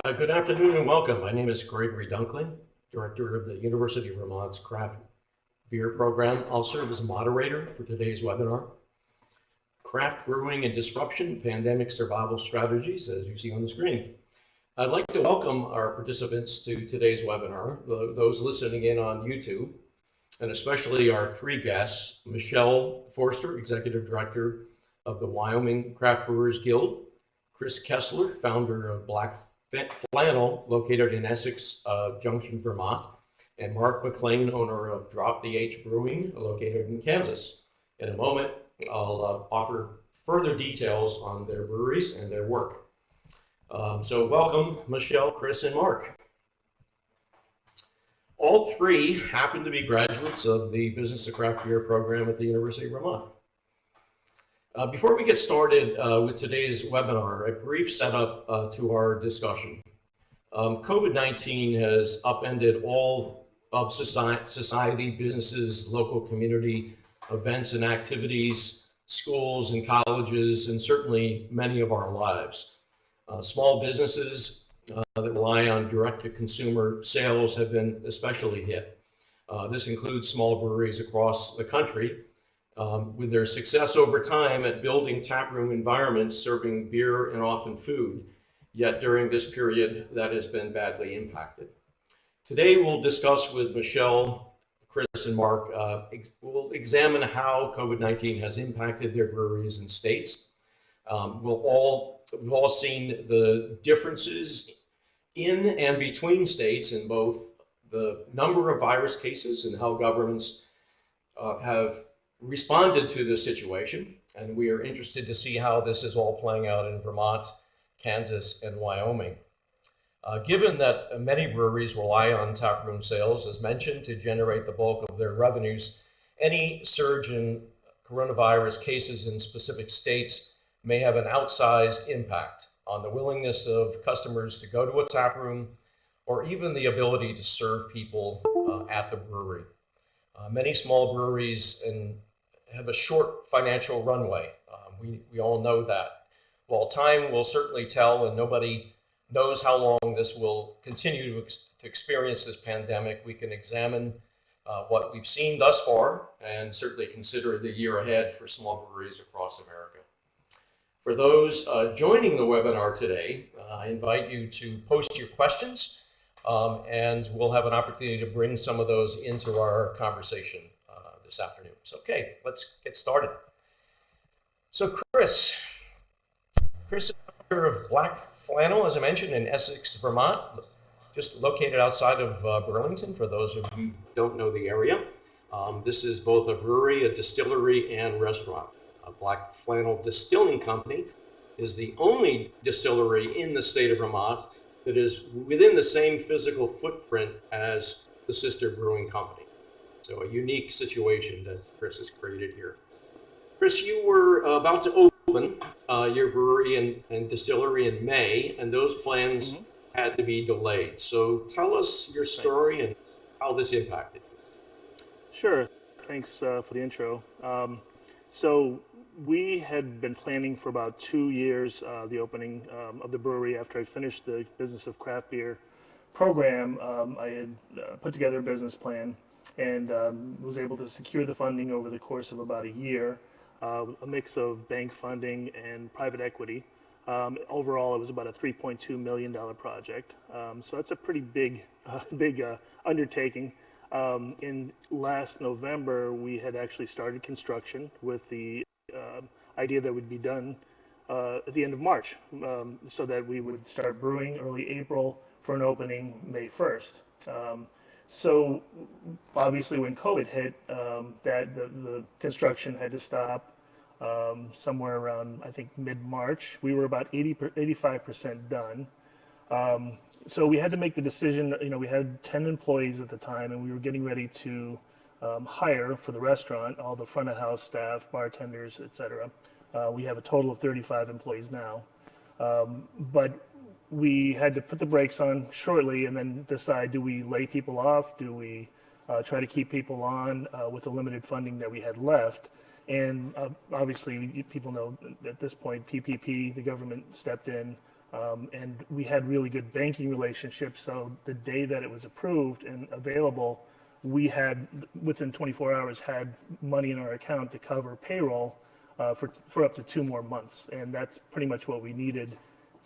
Good afternoon and welcome. My name is Gregory Dunkling, Director of the University of Vermont's Craft Beer Program. I'll serve as a moderator for today's webinar, Craft Brewing and Disruption, Pandemic Survival Strategies, as you see on the screen. I'd like to welcome our participants to today's webinar, those listening in on YouTube, and especially our three guests, Michelle Forster, Executive Director of the Wyoming Craft Brewers Guild, Chris Kessler, founder of Flannel, located in Essex Junction, Vermont, and Mark McClain, owner of Drop the H Brewing, located in Kansas. In a moment, I'll offer further details on their breweries and their work. So welcome, Michelle, Chris, and Mark. All three happen to be graduates of the Business of Craft Beer program at the University of Vermont. Before we get started with today's webinar, a brief setup to our discussion. COVID-19 has upended all of society, businesses, local community events and activities, schools and colleges, and certainly many of our lives. Small businesses that rely on direct-to-consumer sales have been especially hit. This includes small breweries across the country, with their success over time at building taproom environments serving beer and often food. Yet during this period, that has been badly impacted. Today, we'll discuss with Michelle, Chris, and Mark, we'll examine how COVID-19 has impacted their breweries and states. We've all seen the differences in and between states in both the number of virus cases and how governments have responded to this situation. And we are interested to see how this is all playing out in Vermont, Kansas, and Wyoming. Given that many breweries rely on taproom sales, as mentioned, to generate the bulk of their revenues, any surge in coronavirus cases in specific states may have an outsized impact on the willingness of customers to go to a taproom or even the ability to serve people at the brewery. Many small breweries have a short financial runway. We all know that. While time will certainly tell, and nobody knows how long this will continue to experience this pandemic, we can examine what we've seen thus far and certainly consider the year ahead for small breweries across America. For those joining the webinar today, I invite you to post your questions, and we'll have an opportunity to bring some of those into our conversation this afternoon. So, okay, let's get started. So Chris is founder of Black Flannel, as I mentioned, in Essex, Vermont, just located outside of Burlington, for those of you who don't know the area. This is both a brewery, a distillery, and restaurant. Black Flannel Distilling Company is the only distillery in the state of Vermont that is within the same physical footprint as the sister brewing company. So a unique situation that Chris has created here. Chris, you were about to open your brewery and distillery in May, and those plans had to be delayed. So tell us your story and how this impacted you. Sure. Thanks for the intro. So we had been planning for about 2 years the opening of the brewery. After I finished the Business of Craft Beer program, I had put together a business plan and was able to secure the funding over the course of about a year, a mix of bank funding and private equity. Overall, it was about a $3.2 million project. So that's a pretty big undertaking. In last November, we had actually started construction with the idea that would be done at the end of March, so that we would start brewing early April for an opening May 1st. So obviously when COVID hit, that the construction had to stop somewhere around, I think, mid-March. We were about 85% done. So we had to make the decision. We had 10 employees at the time, and we were getting ready to hire for the restaurant, all the front of house staff, bartenders, etc. We have a total of 35 employees now. But we had to put the brakes on shortly and then decide, do we lay people off? Do we try to keep people on with the limited funding that we had left? And obviously, people know at this point, PPP, the government stepped in And we had really good banking relationships. So the day that it was approved and available, we had, within 24 hours, had money in our account to cover payroll for up to 2 more months. And that's pretty much what we needed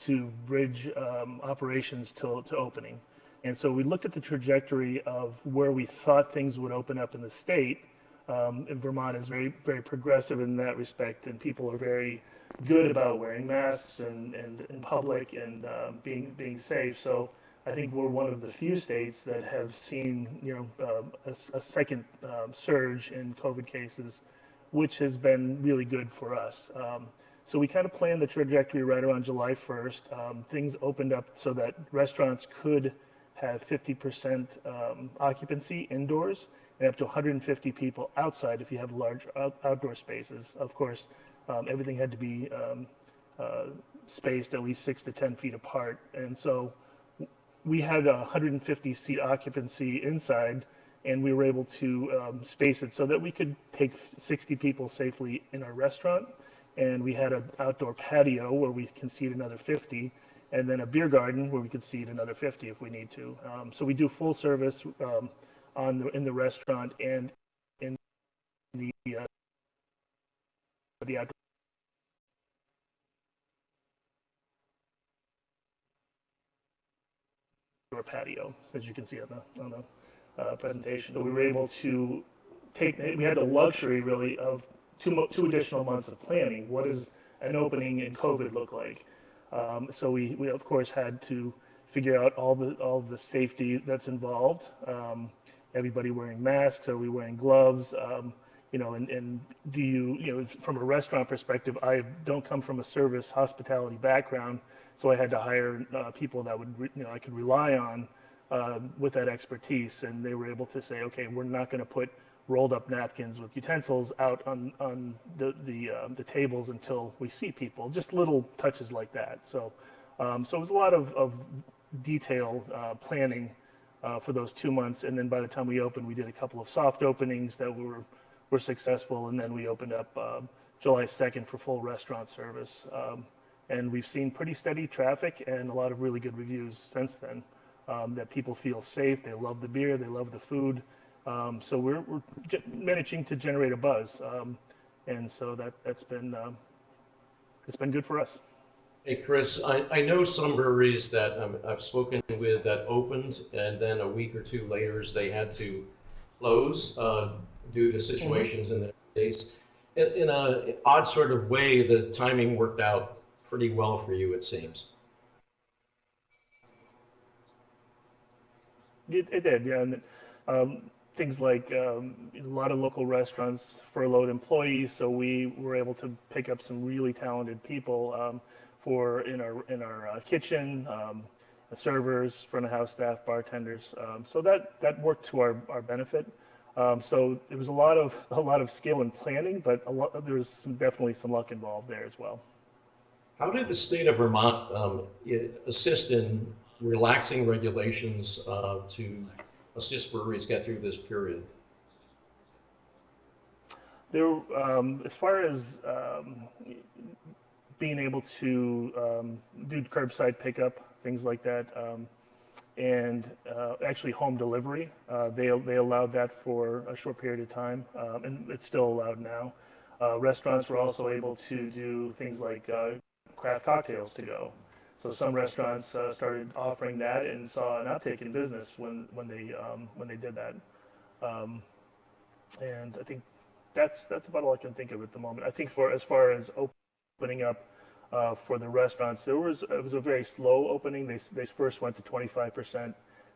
to bridge operations to opening. And so we looked at the trajectory of where we thought things would open up in the state. And Vermont is very, very progressive in that respect, and people are very good about wearing masks and in public and being safe. So I think we're one of the few states that have seen, a second surge in COVID cases, which has been really good for us. So we kind of planned the trajectory right around July 1st. Things opened up so that restaurants could have 50% occupancy indoors and up to 150 people outside if you have large outdoor spaces. Of course, everything had to be spaced at least 6 to 10 feet apart. And so we had 150 seat occupancy inside, and we were able to space it so that we could take 60 people safely in our restaurant. And we had an outdoor patio where we can seat another 50, and then a beer garden where we could seat another 50 if we need to. So we do full service in the restaurant and in the outdoor patio, as you can see on the presentation. So we were able to we had the luxury really of two additional months of planning. What does an opening in COVID look like? So we of course had to figure out all the safety that's involved. Everybody wearing masks? Are we wearing gloves? And do you, from a restaurant perspective, I don't come from a service hospitality background, so I had to hire people that would, I could rely on with that expertise, and they were able to say, okay, we're not going to put rolled up napkins with utensils out on the tables until we see people, just little touches like that. So it was a lot of detailed planning for those 2 months, and then by the time we opened, we did a couple of soft openings that were successful, and then we opened up July 2nd for full restaurant service. And we've seen pretty steady traffic and a lot of really good reviews since then, that people feel safe, they love the beer, they love the food. So we're managing to generate a buzz, and so it's been good for us. Hey, Chris, I know some breweries that I've spoken with that opened, and then a week or two later they had to close due to situations in the States. In an odd sort of way, the timing worked out pretty well for you, it seems. It did, yeah. And things like a lot of local restaurants furloughed employees, so we were able to pick up some really talented people for in our kitchen, servers, front of house staff, bartenders. So that worked to our benefit. So it was a lot of skill and planning, but there was definitely some luck involved there as well. How did the state of Vermont assist in relaxing regulations to assist breweries get through this period? There, as far as being able to do curbside pickup, things like that, and actually home delivery, they allowed that for a short period of time, and it's still allowed now. Restaurants were also able to do things like craft cocktails to go. So some restaurants started offering that and saw an uptick in business when they did that. And I think that's about all I can think of at the moment. I think as far as opening up for the restaurants, it was a very slow opening. They first went to 25%,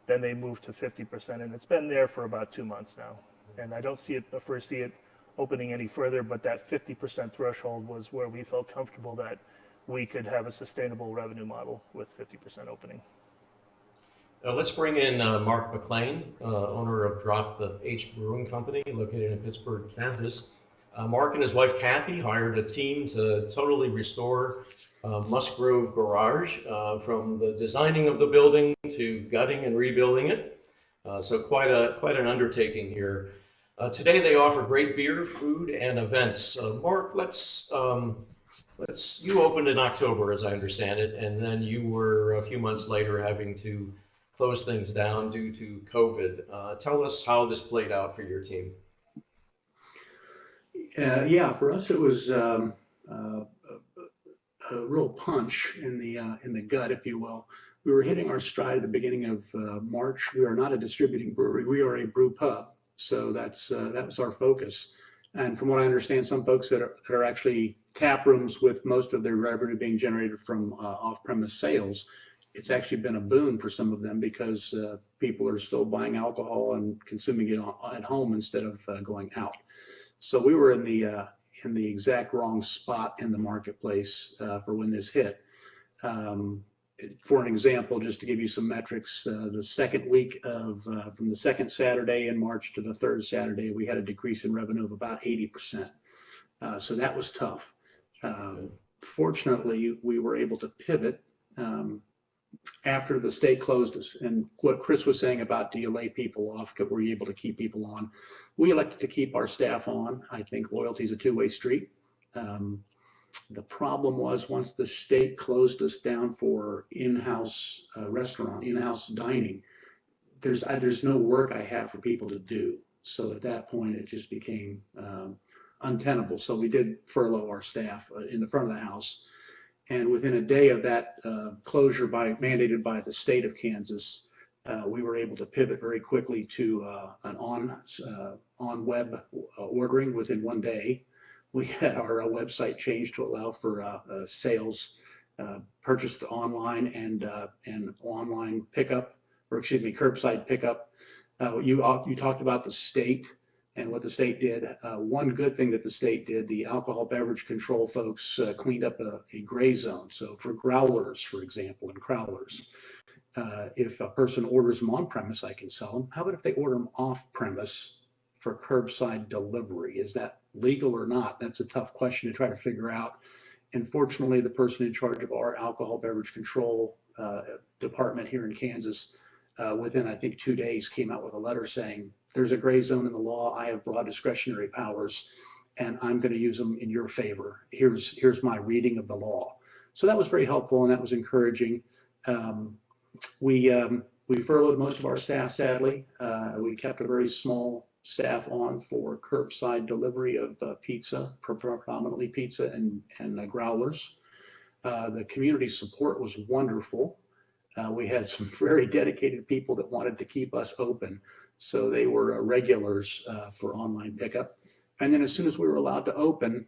then they moved to 50%, and it's been there for about 2 months now. And I don't foresee it opening any further, but that 50% threshold was where we felt comfortable that we could have a sustainable revenue model with 50% opening. Let's bring in Mark McClain, owner of Drop the H Brewing Company, located in Pittsburgh, Kansas. Mark and his wife Kathy hired a team to totally restore Musgrove Garage, from the designing of the building to gutting and rebuilding it. So quite an undertaking here. Today they offer great beer, food, and events. Mark, let's You opened in October, as I understand it, and then you were a few months later having to close things down due to COVID. Tell us how this played out for your team. Yeah, for us it was a real punch in the gut, if you will. We were hitting our stride at the beginning of March. We are not a distributing brewery. We are a brew pub, so that was our focus. And from what I understand, some folks that are actually tap rooms with most of their revenue being generated from off-premise sales, it's actually been a boon for some of them because people are still buying alcohol and consuming it at home instead of going out. So we were in the exact wrong spot in the marketplace for when this hit. For an example, just to give you some metrics, the second week of from the second Saturday in March to the third Saturday, we had a decrease in revenue of about 80%. So that was tough. Fortunately, we were able to pivot after the state closed us. And what Chris was saying about, do you lay people off? Were you able to keep people on? We elected to keep our staff on. I think loyalty is a two-way street. The problem was once the state closed us down for in-house restaurant, in-house dining, there's no work I have for people to do. So at that point, it just became untenable. So we did furlough our staff in the front of the house. And within a day of that closure mandated by the state of Kansas, we were able to pivot very quickly to an on web ordering within one day. We had our website changed to allow for sales purchased online and online pickup, or excuse me, curbside pickup. You talked about the state and what the state did. One good thing that the state did, the alcohol beverage control folks cleaned up a gray zone. So for growlers, for example, and crowlers, if a person orders them on premise, I can sell them. How about if they order them off premise for curbside delivery? Is that legal or not? That's a tough question to try to figure out. And fortunately, the person in charge of our alcohol beverage control department here in Kansas, within I think 2 days, came out with a letter saying, there's a gray zone in the law. I have broad discretionary powers, and I'm going to use them in your favor. Here's my reading of the law. So that was very helpful, and that was encouraging. We furloughed most of our staff, sadly. We kept a very small staff on for curbside delivery of pizza, predominantly pizza and growlers. The community support was wonderful. We had some very dedicated people that wanted to keep us open. So they were regulars for online pickup. And then as soon as we were allowed to open,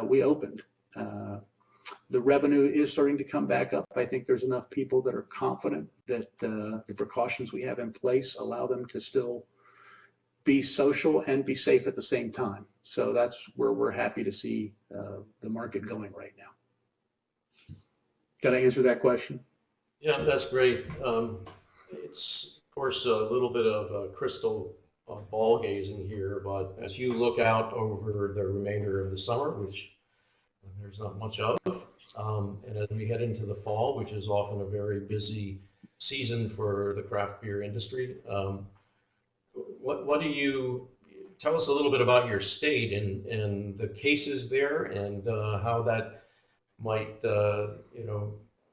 we opened. The revenue is starting to come back up. I think there's enough people that are confident that the precautions we have in place allow them to still be social and be safe at the same time. So that's where we're happy to see the market going right now. Did I answer that question? Yeah, that's great. It's, of course, a little bit of crystal ball gazing here, but as you look out over the remainder of the summer, which there's not much of, and as we head into the fall, which is often a very busy season for the craft beer industry, what do you tell us a little bit about your state and the cases there and how that might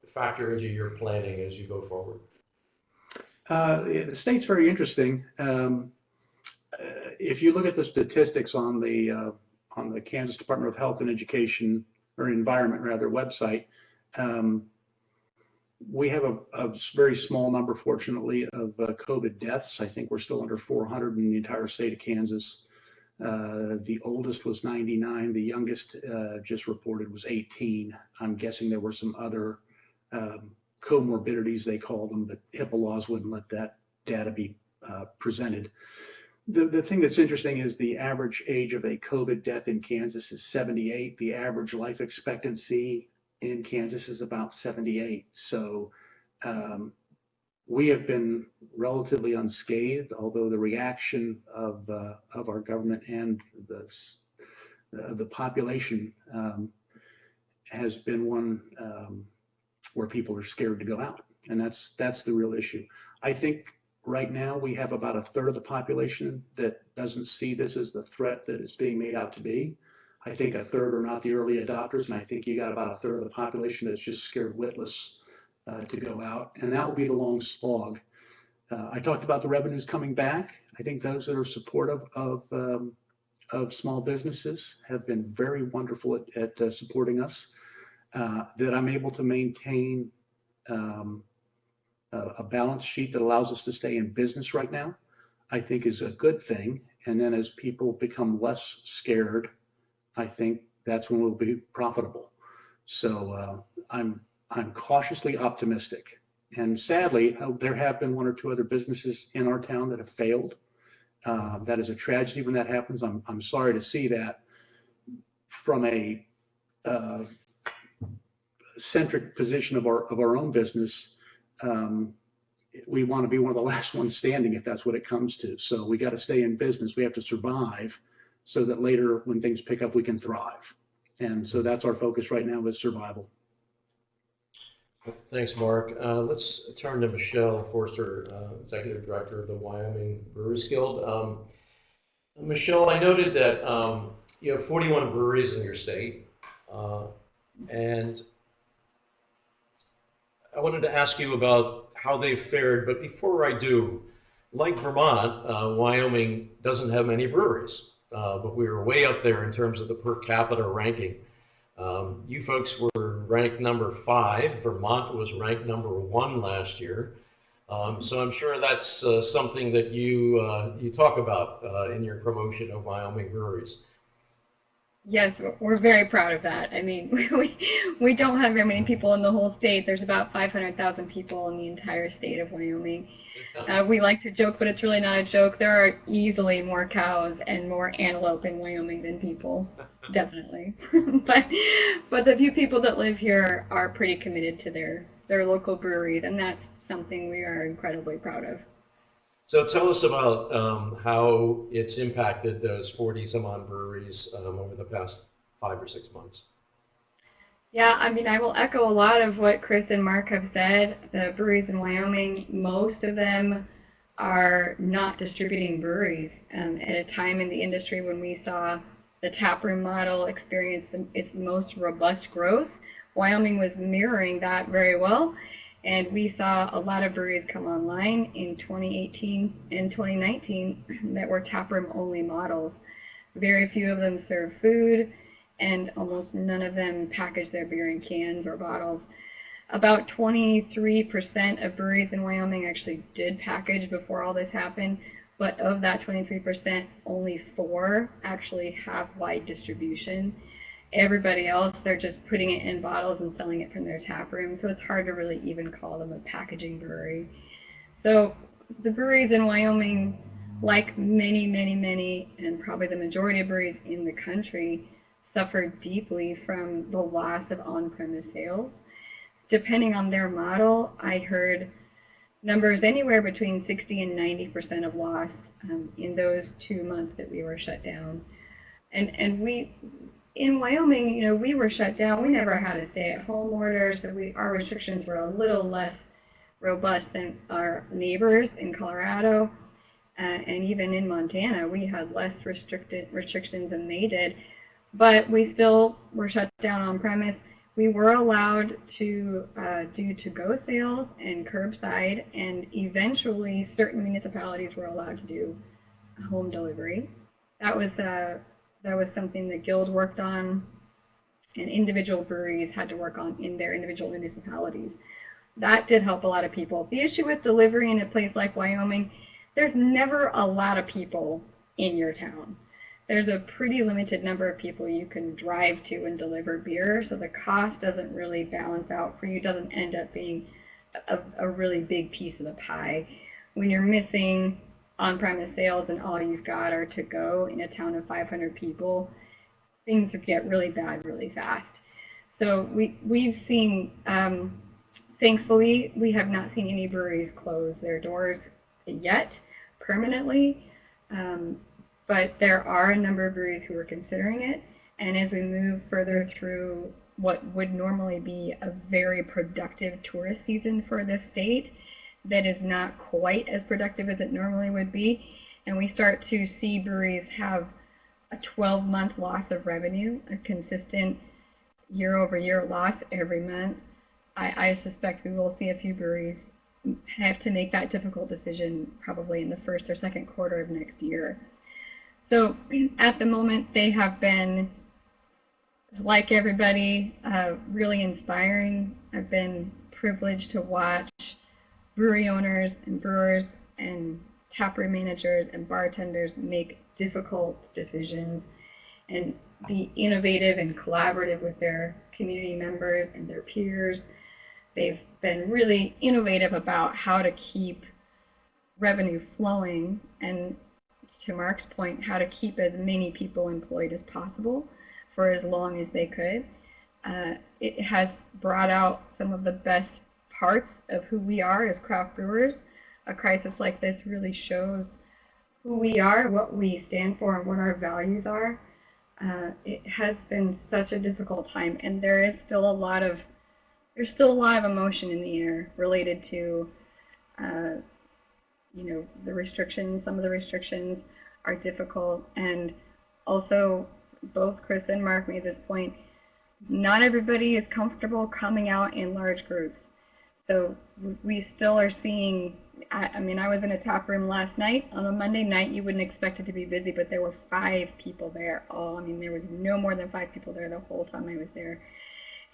factor into your planning as you go forward? The state's very interesting. If you look at the statistics on the Kansas Department of Health and Education, or Environment rather, website, we have a very small number, fortunately, of COVID deaths. I think we're still under 400 in the entire state of Kansas. The oldest was 99. The youngest just reported was 18. I'm guessing there were some other comorbidities, they call them, but HIPAA laws wouldn't let that data be presented. The thing that's interesting is the average age of a COVID death in Kansas is 78. The average life expectancy in Kansas is about 78. So we have been relatively unscathed, although the reaction of our government and the population has been one where people are scared to go out, and that's the real issue. I think right now we have about a third of the population that doesn't see this as the threat that it's being made out to be. I think a third are not the early adopters, and I think you got about a third of the population that's just scared witless to go out, and that will be the long slog. I talked about the revenues coming back. I think those that are supportive of small businesses have been very wonderful at supporting us. That I'm able to maintain a balance sheet that allows us to stay in business right now, I think is a good thing. And then as people become less scared, I think that's when we'll be profitable. So I'm cautiously optimistic. And sadly, there have been one or two other businesses in our town that have failed. That is a tragedy when that happens. I'm sorry to see that. From a centric position of our own business, we want to be one of the last ones standing if that's what it comes to. So we got to stay in business. We have to survive so that later when things pick up, we can thrive. And so that's our focus right now, is survival. Thanks, Mark. Let's turn to Michelle Forster, Executive Director of the Wyoming Brewers Guild. Michelle, I noted that you have 41 breweries in your state, and I wanted to ask you about how they've fared, but before I do, like Vermont, Wyoming doesn't have many breweries, but we were way up there in terms of the per capita ranking. You folks were ranked number 5. Vermont was ranked number 1 last year. So I'm sure that's something that you talk about in your promotion of Wyoming breweries. Yes, we're very proud of that. I mean, we don't have very many people in the whole state. There's about 500,000 people in the entire state of Wyoming. We like to joke, but it's really not a joke. There are easily more cows and more antelope in Wyoming than people, definitely. but the few people that live here are pretty committed to their local breweries, and that's something we are incredibly proud of. So tell us about how it's impacted those 40 some odd breweries over the past 5 or 6 months. Yeah, I mean, I will echo a lot of what Chris and Mark have said. The breweries in Wyoming, most of them are not distributing breweries. At a time in the industry when we saw the taproom model experience its most robust growth, Wyoming was mirroring that very well. And we saw a lot of breweries come online in 2018 and 2019 that were taproom only models. Very few of them serve food, and almost none of them package their beer in cans or bottles. About 23% of breweries in Wyoming actually did package before all this happened, but of that 23%, only 4 actually have wide distribution. Everybody else, they're just putting it in bottles and selling it from their tap room, so it's hard to really even call them a packaging brewery. So the breweries in Wyoming, like many, and probably the majority of breweries in the country, suffered deeply from the loss of on-premise sales. Depending on their model, I heard numbers anywhere between 60 and 90% of loss in those 2 months that we were shut down. And we, in Wyoming, you know, we were shut down. We never had a stay-at-home order, so our restrictions were a little less robust than our neighbors in Colorado, and even in Montana, we had less restrictions than they did. But we still were shut down on premise. We were allowed to do to-go sales and curbside, and eventually certain municipalities were allowed to do home delivery. That was something the Guild worked on, and individual breweries had to work on in their individual municipalities. That did help a lot of people. The issue with delivery in a place like Wyoming, there's never a lot of people in your town. There's a pretty limited number of people you can drive to and deliver beer, so the cost doesn't really balance out for you. It doesn't end up being a really big piece of the pie. When you're missing on-premise sales and all you've got are to go in a town of 500 people, things get really bad really fast. So we've seen, thankfully, we have not seen any breweries close their doors yet permanently, but there are a number of breweries who are considering it, and as we move further through what would normally be a very productive tourist season for the state, that is not quite as productive as it normally would be, and we start to see breweries have a 12-month loss of revenue, a consistent year-over-year loss every month, I suspect we will see a few breweries have to make that difficult decision probably in the first or second quarter of next year. So at the moment, they have been, like everybody, really inspiring. I've been privileged to watch brewery owners and brewers and taproom managers and bartenders make difficult decisions and be innovative and collaborative with their community members and their peers. They've been really innovative about how to keep revenue flowing and, to Mark's point, how to keep as many people employed as possible for as long as they could. It has brought out some of the best parts of who we are as craft brewers. A crisis like this really shows who we are, what we stand for, and what our values are. It has been such a difficult time, and there's still a lot of emotion in the air related to, the restrictions. Some of the restrictions are difficult, and also both Chris and Mark made this point. Not everybody is comfortable coming out in large groups, so we still are seeing. I was in a tap room last night. On a Monday night, you wouldn't expect it to be busy, but there were 5 people there. There was no more than 5 people there the whole time I was there.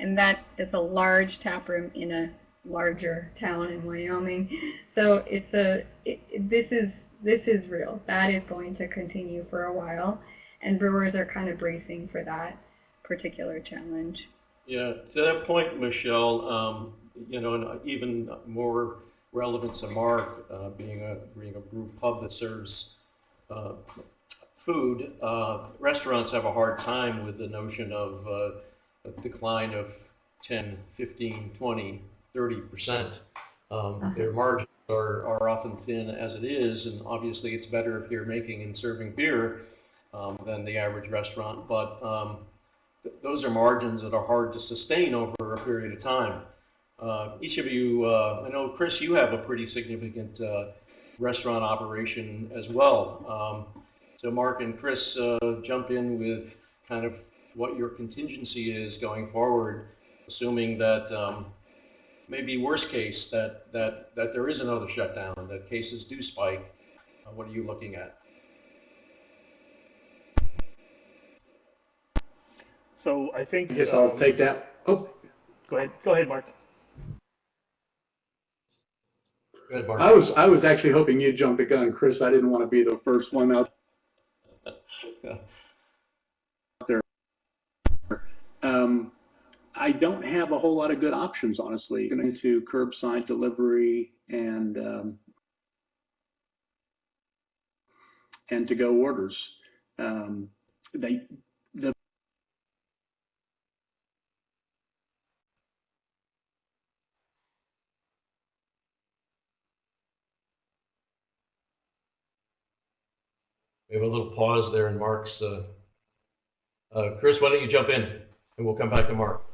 And that is a large tap room in a larger town in Wyoming. So this is real. That is going to continue for a while, and brewers are kind of bracing for that particular challenge. Yeah, to that point, Michelle, and even more relevant to Mark, being a brew pub that serves food, restaurants have a hard time with the notion of a decline of 10, 15, 20, 30%. Their margins are often thin as it is, and obviously it's better if you're making and serving beer than the average restaurant, but those are margins that are hard to sustain over a period of time. Each of you, I know, Chris, you have a pretty significant restaurant operation as well. So Mark and Chris, jump in with kind of what your contingency is going forward, assuming that maybe worst case, that there is another shutdown, that cases do spike. What are you looking at? So I think. I guess I'll take that. Oh, Go ahead, Mark. Go ahead, Mark. I was actually hoping you'd jump the gun, Chris. I didn't want to be the first one out there. I don't have a whole lot of good options, honestly, into curbside delivery and to-go orders. We have a little pause there in Mark's. Chris, why don't you jump in, and we'll come back to Mark.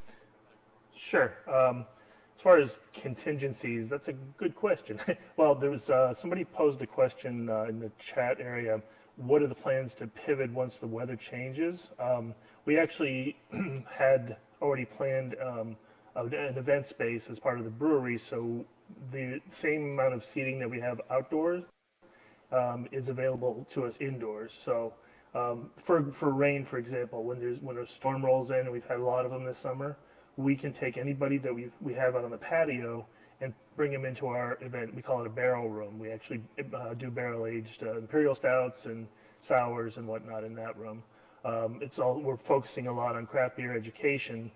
Sure. As far as contingencies, that's a good question. Well, there was somebody posed a question in the chat area. What are the plans to pivot once the weather changes? We actually had already planned an event space as part of the brewery, so the same amount of seating that we have outdoors is available to us indoors. So for rain, for example, when a storm rolls in, and we've had a lot of them this summer, we can take anybody that we have out on the patio and bring them into our event. We call it a barrel room. We actually do barrel-aged imperial stouts and sours and whatnot in that room. We're focusing a lot on craft beer education.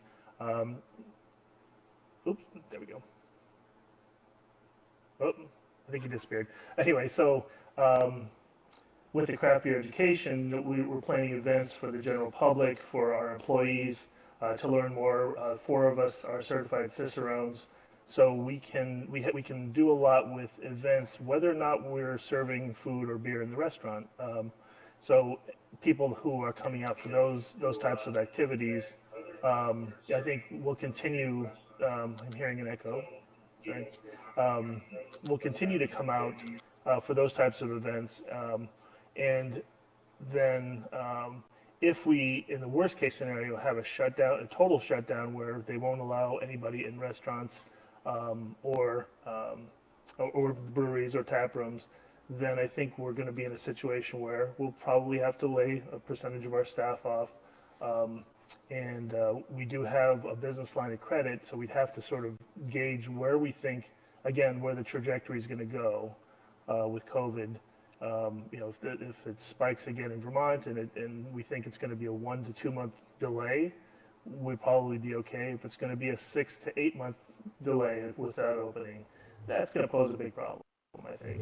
Oops, there we go. Oh, I think he disappeared. Anyway, so with the craft beer education, we're planning events for the general public, for our employees, to learn more. 4 of us are certified cicerones, so we can do a lot with events, whether or not we're serving food or beer in the restaurant. So people who are coming out for those types of activities, I think we'll continue. I'm hearing an echo. Sorry. We'll continue to come out for those types of events, and then if we, in the worst case scenario, have a shutdown, a total shutdown where they won't allow anybody in restaurants or breweries or taprooms, then I think we're going to be in a situation where we'll probably have to lay a percentage of our staff off. And we do have a business line of credit, so we'd have to sort of gauge where we think, again, where the trajectory is going to go with COVID. If it spikes again in Vermont and we think it's going to be a 1 to 2 month delay, we'd probably be okay. If it's going to be a 6 to 8 month delay without opening, that's going to pose a big problem, I think.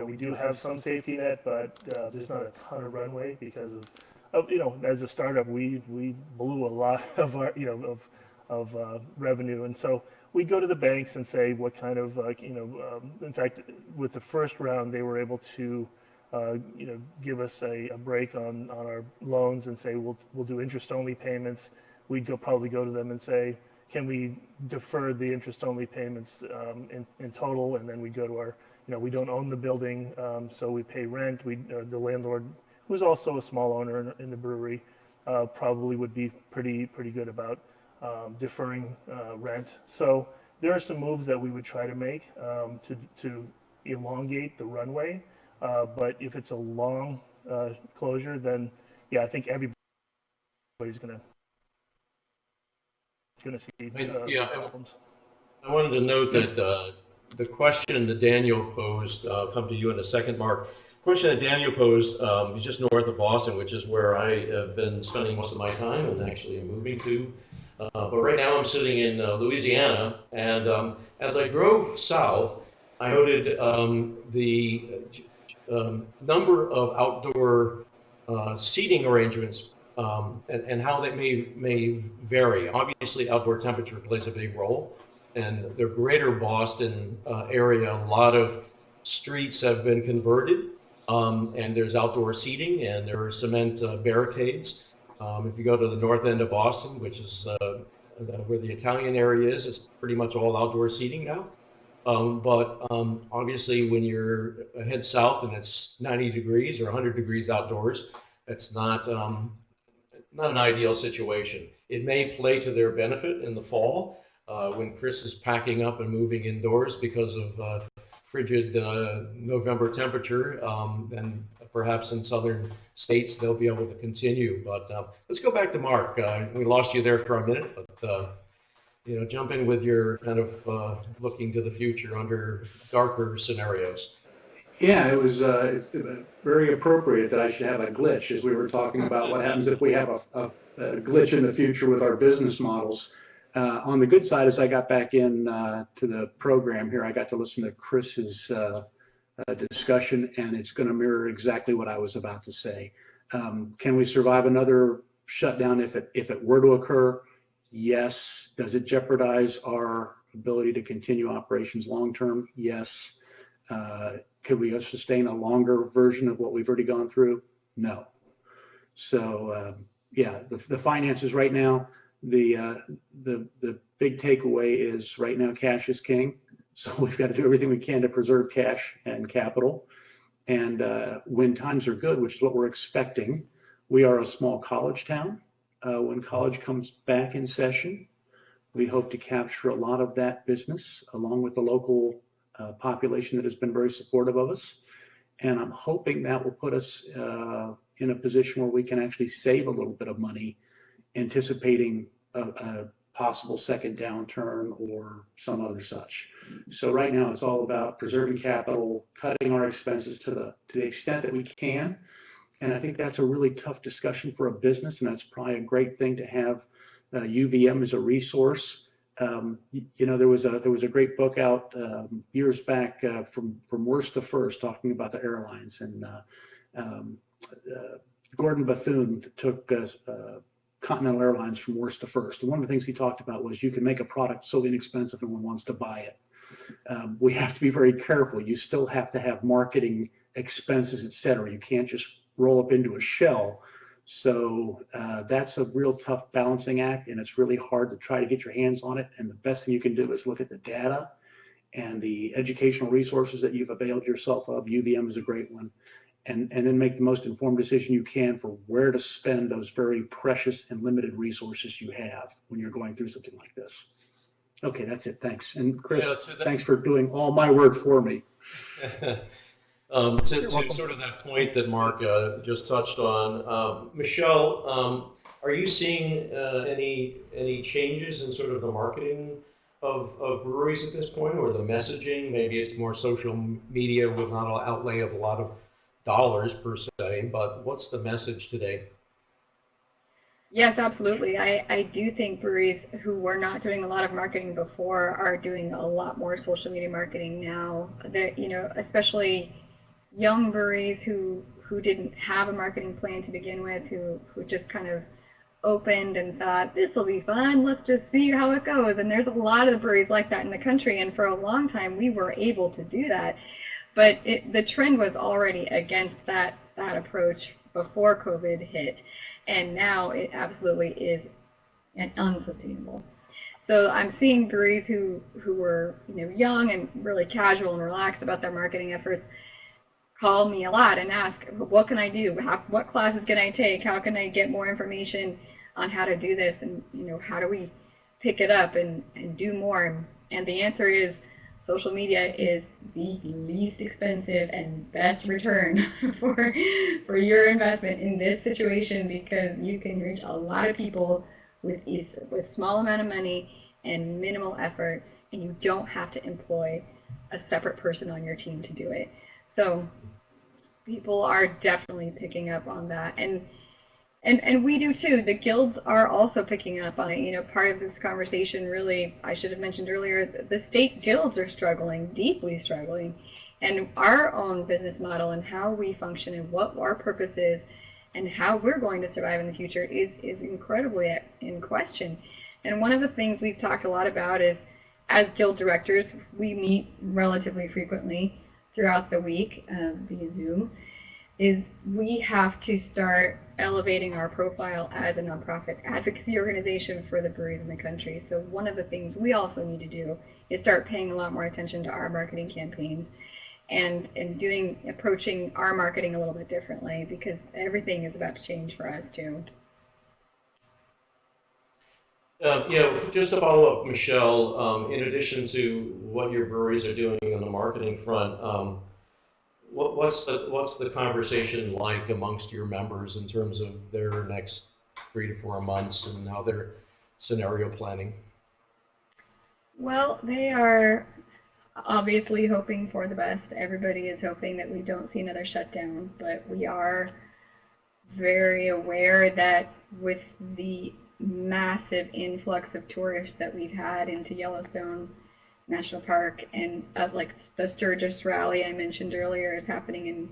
We do have some safety net, but there's not a ton of runway because as a startup, we blew a lot of our, of revenue, and so we go to the banks and say what kind of, in fact, with the first round, they were able to, give us a break on our loans and say we'll do interest-only payments. We'd probably go to them and say, can we defer the interest-only payments in total, and then we go to our, we don't own the building, so we pay rent. The landlord, who's also a small owner in the brewery, probably would be pretty good about deferring rent. So there are some moves that we would try to make to elongate the runway. But if it's a long closure, then yeah, I think everybody's going to see problems. I wanted to note that the question that Daniel posed, I'll come to you in a second, Mark. The question that Daniel posed is just north of Boston, which is where I have been spending most of my time and actually am moving to. But right now I'm sitting in Louisiana, and as I drove south, I noted the number of outdoor seating arrangements and how that may vary. Obviously, outdoor temperature plays a big role. And the greater Boston area, a lot of streets have been converted, and there's outdoor seating, and there are cement barricades. If you go to the north end of Boston, which is where the Italian area is, it's pretty much all outdoor seating now. But obviously, when you're head south and it's 90 degrees or 100 degrees outdoors, that's not an ideal situation. It may play to their benefit in the fall when Chris is packing up and moving indoors because of frigid November temperature, and perhaps in southern states they'll be able to continue. But let's go back to Mark. We lost you there for a minute, but jump in with your kind of looking to the future under darker scenarios. Yeah, it was it's very appropriate that I should have a glitch as we were talking about what happens if we have a glitch in the future with our business models. On the good side, as I got back in to the program here, I got to listen to Chris's discussion, and it's going to mirror exactly what I was about to say. Can we survive another shutdown if it were to occur? Yes. Does it jeopardize our ability to continue operations long term? Yes. Could we sustain a longer version of what we've already gone through? No. So yeah, the finances right now, the big takeaway is right now cash is king. So we've got to do everything we can to preserve cash and capital. And when times are good, which is what we're expecting, we are a small college town. When college comes back in session, we hope to capture a lot of that business along with the local population that has been very supportive of us. And I'm hoping that will put us in a position where we can actually save a little bit of money, anticipating a possible second downturn or some other such. So right now it's all about preserving capital, cutting our expenses to the extent that we can. And I think that's a really tough discussion for a business, and that's probably a great thing to have UVM as a resource. There was a great book out years back from worst to first, talking about the airlines, and Gordon Bethune took Continental Airlines from worst to first. And one of the things he talked about was you can make a product so inexpensive no one wants to buy it. We have to be very careful. You still have to have marketing expenses, et cetera. You can't just roll up into a shell. So that's a real tough balancing act, and it's really hard to try to get your hands on it. And the best thing you can do is look at the data and the educational resources that you've availed yourself of. UVM is a great one. and then make the most informed decision you can for where to spend those very precious and limited resources you have when you're going through something like this. Okay, that's it. Thanks. And Chris, thanks for doing all my work for me. To sort of that point that Mark just touched on, Michelle, are you seeing any changes in sort of the marketing of breweries at this point, or the messaging? Maybe it's more social media with not an outlay of a lot of dollars per se, but what's the message today? Yes, absolutely. I do think breweries who were not doing a lot of marketing before are doing a lot more social media marketing now. That, you know, especially young breweries who didn't have a marketing plan to begin with, who just kind of opened and thought, this will be fun, let's just see how it goes. And there's a lot of breweries like that in the country, and for a long time we were able to do that. But the trend was already against that approach before COVID hit, and now it absolutely is unsustainable. So I'm seeing breweries who were, you know, young and really casual and relaxed about their marketing efforts call me a lot and ask, what can I do? What classes can I take? How can I get more information on how to do this? And, you know, how do we pick it up and do more? And the answer is social media is the least expensive and best return for your investment in this situation, because you can reach a lot of people with small amount of money and minimal effort, and you don't have to employ a separate person on your team to do it. So people are definitely picking up on that, and we do too. The guilds are also picking up on it. You know, part of this conversation, really, I should have mentioned earlier, the state guilds are struggling, deeply struggling, and our own business model and how we function and what our purpose is and how we're going to survive in the future is incredibly in question. And one of the things we've talked a lot about is, as guild directors, we meet relatively frequently throughout the week via Zoom, is we have to start elevating our profile as a nonprofit advocacy organization for the breweries in the country. So one of the things we also need to do is start paying a lot more attention to our marketing campaigns and approaching our marketing a little bit differently, because everything is about to change for us too. Just to follow up, Michelle, in addition to what your breweries are doing on the marketing front, what's the conversation like amongst your members in terms of their next 3 to 4 months and how they're scenario planning? Well, they are obviously hoping for the best. Everybody is hoping that we don't see another shutdown, but we are very aware that with the massive influx of tourists that we've had into Yellowstone National Park, and like the Sturgis rally I mentioned earlier is happening in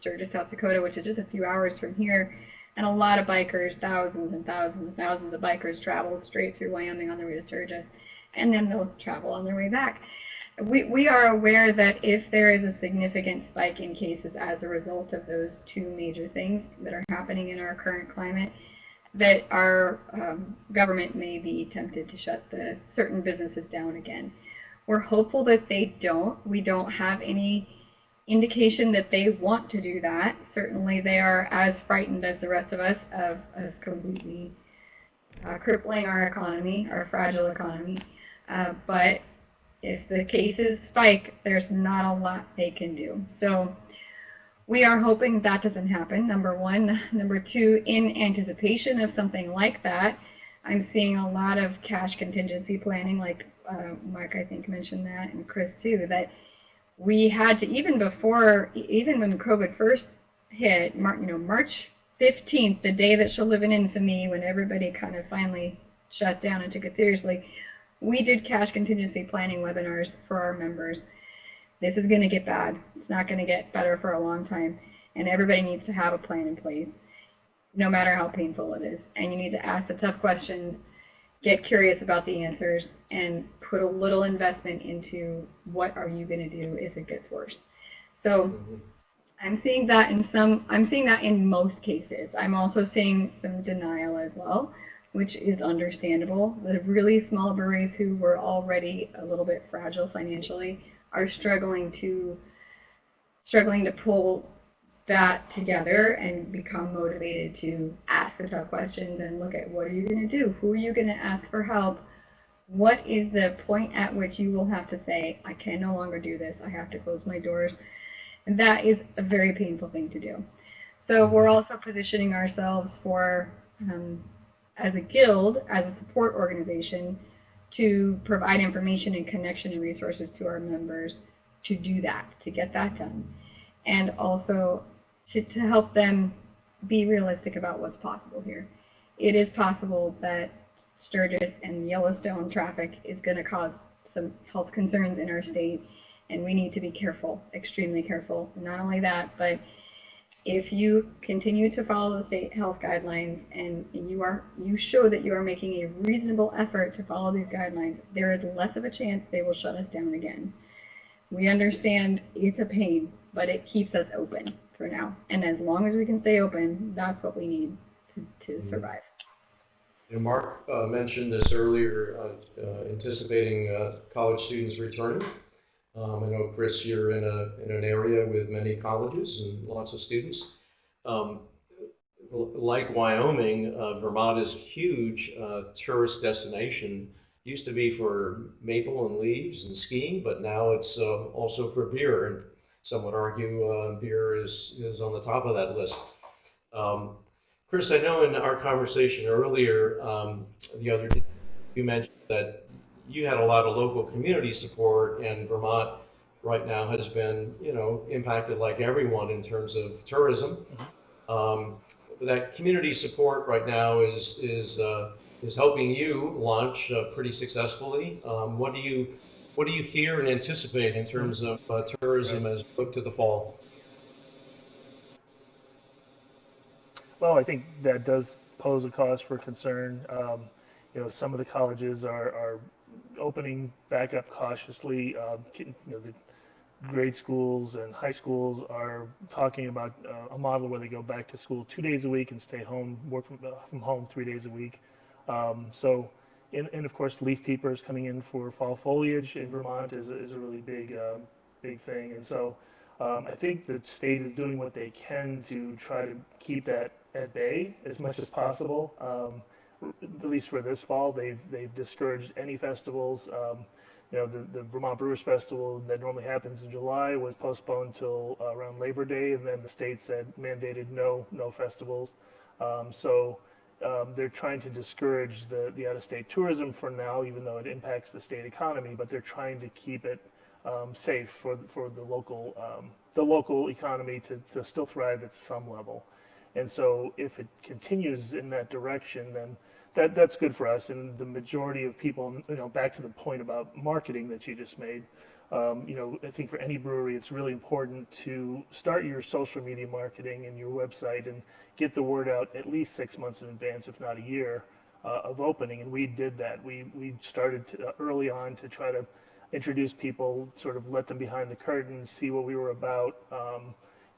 Sturgis, South Dakota, which is just a few hours from here, and a lot of bikers, thousands and thousands and thousands of bikers travel straight through Wyoming on their way to Sturgis, and then they'll travel on their way back. We are aware that if there is a significant spike in cases as a result of those two major things that are happening in our current climate, that our government may be tempted to shut the certain businesses down again. We're hopeful that they don't. We don't have any indication that they want to do that. Certainly they are as frightened as the rest of us of completely crippling our economy, our fragile economy. But if the cases spike, there's not a lot they can do. So we are hoping that doesn't happen, number one. Number two, in anticipation of something like that, I'm seeing a lot of cash contingency planning, like Mark, I think, mentioned that, and Chris too, that we had to, even when COVID first hit, March 15th, the day that shall live in infamy, when everybody kind of finally shut down and took it seriously, we did cash contingency planning webinars for our members. This is going to get bad. It's not going to get better for a long time, and everybody needs to have a plan in place, no matter how painful it is. And you need to ask the tough questions, get curious about the answers, and put a little investment into what are you going to do if it gets worse. So I'm seeing that in most cases. I'm also seeing some denial as well, which is understandable. The really small breweries who were already a little bit fragile financially are struggling to pull that together and become motivated to ask the tough questions and look at what are you going to do? Who are you going to ask for help? What is the point at which you will have to say, I can no longer do this, I have to close my doors? And that is a very painful thing to do. So we're also positioning ourselves for, as a guild, as a support organization, to provide information and connection and resources to our members to do that, to get that done. And also to help them be realistic about what's possible here. It is possible that Sturgis and Yellowstone traffic is going to cause some health concerns in our state, and we need to be careful, extremely careful. Not only that, but if you continue to follow the state health guidelines and you show that you are making a reasonable effort to follow these guidelines, there is less of a chance they will shut us down again. We understand it's a pain, but it keeps us open for now. And as long as we can stay open, that's what we need to survive. Mark mentioned this earlier, anticipating college students returning. I know, Chris, you're in an area with many colleges and lots of students. Like Wyoming, Vermont is a huge tourist destination. Used to be for maple and leaves and skiing, but now it's also for beer. And some would argue beer is on the top of that list. Chris, I know in our conversation earlier the other day, you mentioned that you had a lot of local community support, and Vermont right now has been, impacted like everyone in terms of tourism. That community support right now is helping you launch pretty successfully. What do you hear and anticipate in terms of tourism as we look to the fall? Well, I think that does pose a cause for concern. Some of the colleges are opening back up cautiously. The grade schools and high schools are talking about a model where they go back to school 2 days a week and stay home, work from home 3 days a week. And of course, leaf peepers coming in for fall foliage in Vermont is a really big thing. And so I think the state is doing what they can to try to keep that at bay as much as possible. At least for this fall, they've discouraged any festivals. The Vermont Brewers Festival that normally happens in July was postponed till around Labor Day, and then the state mandated no festivals. They're trying to discourage the out-of-state tourism for now, even though it impacts the state economy. But they're trying to keep it safe for the local economy to still thrive at some level. And so if it continues in that direction, then that's good for us. And the majority of people, back to the point about marketing that you just made, I think for any brewery, it's really important to start your social media marketing and your website and get the word out at least 6 months in advance, if not a year, of opening. And we did that. We started early on to try to introduce people, sort of let them behind the curtain, see what we were about.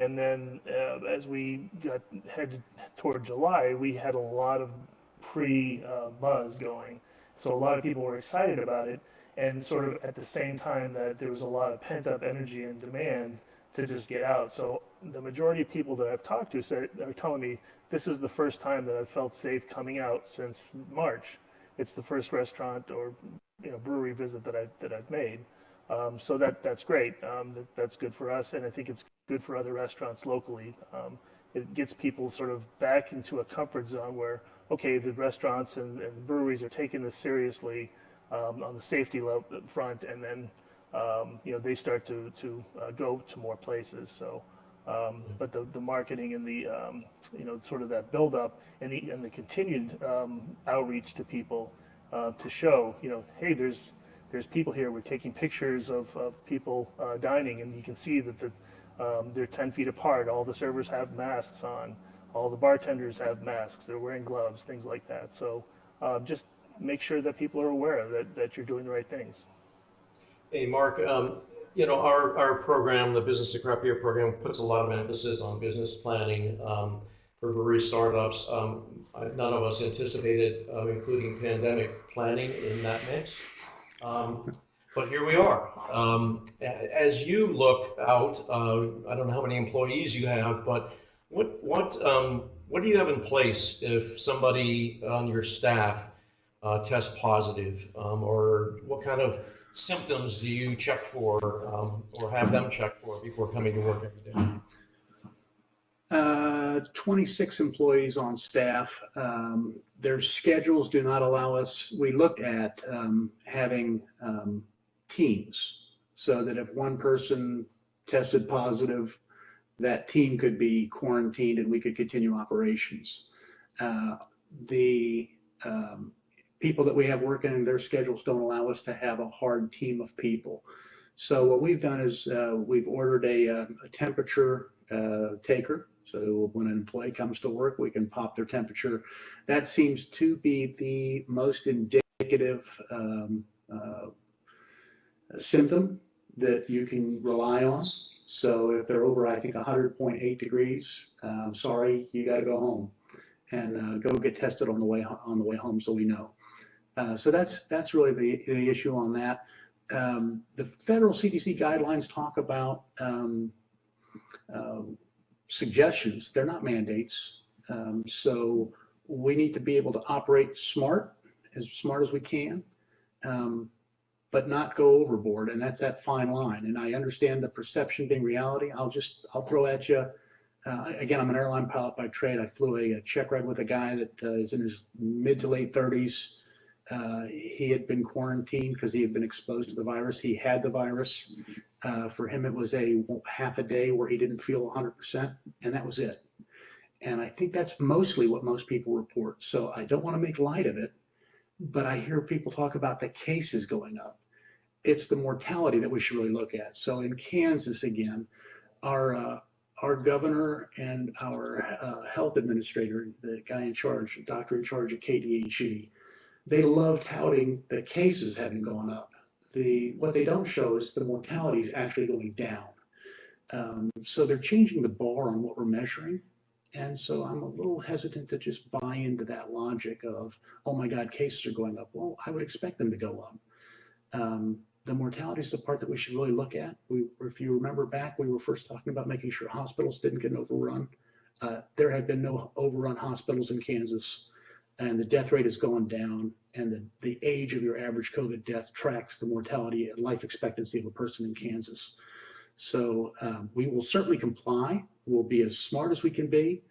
And then as we got headed toward July, we had a lot of pre-buzz going. So a lot of people were excited about it, and sort of at the same time that there was a lot of pent-up energy and demand to just get out. So the majority of people that I've talked to are telling me this is the first time that I've felt safe coming out since March. It's the first restaurant or brewery visit that I've made. So that's great. That's good for us, and I think it's good for other restaurants locally. It gets people sort of back into a comfort zone where, okay, the restaurants and breweries are taking this seriously on the safety front, and then they start to go to more places. So, but the marketing and the sort of that build up and the continued outreach to people to show, hey, there's people here. We're taking pictures of people dining, and you can see that they're 10 feet apart. All the servers have masks on. All the bartenders have masks. They're wearing gloves, things like that. So just make sure that people are aware that you're doing the right things. Hey, Mark, our program, the Business of Craft Beer program, puts a lot of emphasis on business planning for brewery startups. None of us anticipated including pandemic planning in that mix. But here we are. As you look out, I don't know how many employees you have, but what do you have in place if somebody on your staff tests positive, or what kind of symptoms do you check for, or have them check for before coming to work every day? 26 employees on staff. Their schedules do not allow us. We looked at having teams so that if one person tested positive, that team could be quarantined and we could continue operations. The people that we have working, their schedules don't allow us to have a hard team of people. So what we've done is we've ordered a temperature taker. So when an employee comes to work, we can pop their temperature. That seems to be the most indicative symptom that you can rely on. So if they're over, I think, 100.8 degrees, sorry, you got to go home and go get tested on the way home, so we know. So that's really the issue on that. The federal CDC guidelines talk about suggestions. They're not mandates. So we need to be able to operate as smart as we can, but not go overboard. And that's that fine line. And I understand the perception being reality. I'll throw at you. Again, I'm an airline pilot by trade. I flew a check ride with a guy that is in his mid to late 30s. He had been quarantined because he had been exposed to the virus. He had the virus. For him, it was a half a day where he didn't feel 100%, and that was it. And I think that's mostly what most people report. So I don't want to make light of it, but I hear people talk about the cases going up. It's the mortality that we should really look at. So in Kansas, again, our governor and our health administrator, the guy in charge, the doctor in charge of KDHE, they love touting the cases having gone up. What they don't show is the mortality is actually going down. So they're changing the bar on what we're measuring. And so I'm a little hesitant to just buy into that logic of, oh my God, cases are going up. Well, I would expect them to go up. The mortality is the part that we should really look at. If you remember back, we were first talking about making sure hospitals didn't get overrun. There have been no overrun hospitals in Kansas, and the death rate has gone down, and the age of your average COVID death tracks the mortality and life expectancy of a person in Kansas. So we will certainly comply. We'll be as smart as we can be,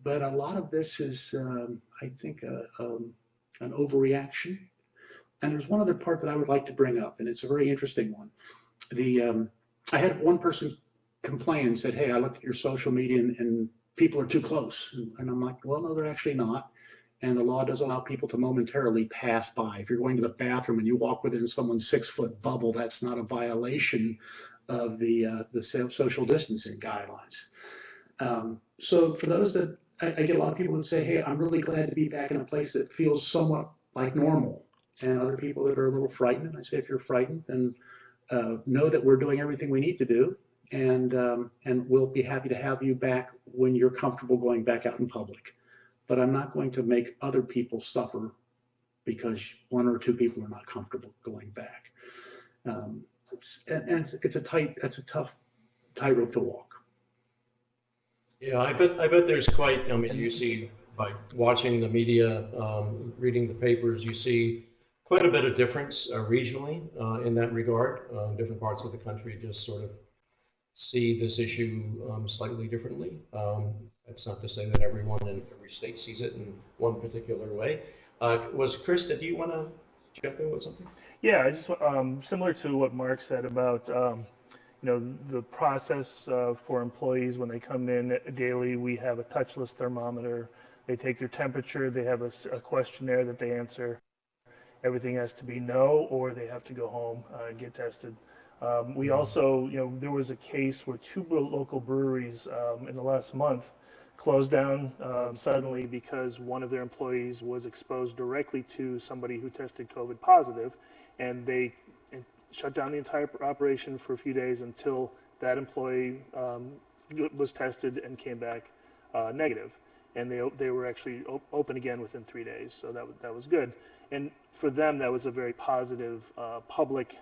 but a lot of this is, I think, an overreaction. And there's one other part that I would like to bring up, and it's a very interesting one. I had one person complain and said, hey, I looked at your social media and people are too close. And I'm like, well, no, they're actually not. And the law does allow people to momentarily pass by. If you're going to the bathroom and you walk within someone's 6-foot bubble, that's not a violation of the social distancing guidelines. So for those that, I get a lot of people that say, hey, I'm really glad to be back in a place that feels somewhat like normal. And other people that are a little frightened. And I say, if you're frightened, then know that we're doing everything we need to do. And we'll be happy to have you back when you're comfortable going back out in public. But I'm not going to make other people suffer because one or two people are not comfortable going back. It's a tough tightrope to walk. Yeah, I bet there's quite, I mean, you see by watching the media, reading the papers, you see quite a bit of difference regionally in that regard. Different parts of the country just sort of see this issue slightly differently. That's not to say that everyone in every state sees it in one particular way. Chris, did you want to jump in with something? Yeah, I just similar to what Mark said about the process for employees when they come in daily. We have a touchless thermometer. They take their temperature. They have a questionnaire that they answer. Everything has to be no, or they have to go home and get tested. We also, there was a case where 2 local breweries in the last month closed down suddenly because one of their employees was exposed directly to somebody who tested COVID positive, and they shut down the entire operation for a few days until that employee was tested and came back negative. And they were actually open again within 3 days, so that was good. And for them, that was a very positive public